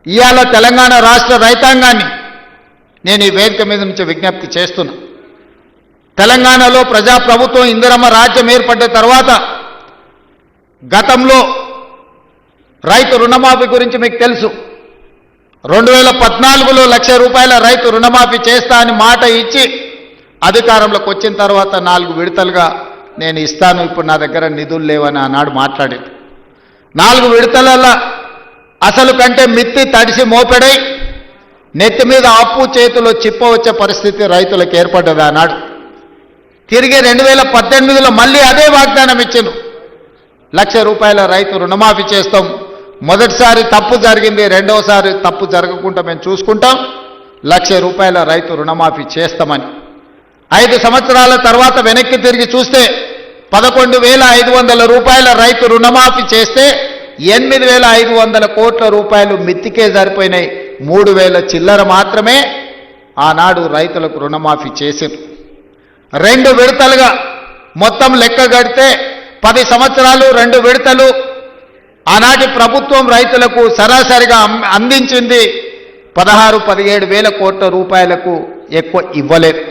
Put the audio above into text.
ఇవాళ తెలంగాణ రాష్ట్ర రైతాంగాన్ని నేను ఈ వేదిక మీద నుంచి విజ్ఞప్తి చేస్తున్నా. తెలంగాణలో ప్రజాప్రభుత్వం ఇందిరమ్మ రాజ్యం ఏర్పడ్డ తర్వాత గతంలో రైతు రుణమాఫీ గురించి మీకు తెలుసు. 2014లో ₹1,00,000 రైతు రుణమాఫీ చేస్తా అని మాట ఇచ్చి అధికారంలోకి వచ్చిన తర్వాత 4 విడతలుగా నేను ఇస్తాను, ఇప్పుడు నా దగ్గర నిధులు లేవని ఆనాడు మాట్లాడేది. 4 విడతలలో అసలు కంటే మిత్తి తడిసి మోపెడై నెత్తి మీద అప్పు చేతిలో చిప్ప వచ్చే పరిస్థితి రైతులకు ఏర్పడ్డది ఆనాడు. తిరిగి 2018లో మళ్ళీ అదే వాగ్దానం ఇచ్చిండ్రు, ₹1,00,000 రైతు రుణమాఫీ చేస్తాం. మొదటిసారి తప్పు జరిగింది, రెండవసారి తప్పు జరగకుండా మేము చూసుకుంటాం, ₹1,00,000 రైతు రుణమాఫీ చేస్తామని. 5 సంవత్సరాల తర్వాత వెనక్కి తిరిగి చూస్తే ₹11,500 రైతు రుణమాఫీ చేస్తే 8,500 కోట్ల రూపాయలు మిత్తికే సరిపోయినాయి. 3,000 చిల్లర మాత్రమే ఆనాడు రైతులకు రుణమాఫీ చేసింది. 2 విడతలుగా మొత్తం లెక్క గడితే 10 సంవత్సరాలు 2 విడతలు ఆనాటి ప్రభుత్వం రైతులకు సరాసరిగా అందించింది 16-17 వేల కోట్ల రూపాయలకు ఎక్కువ ఇవ్వలేదు.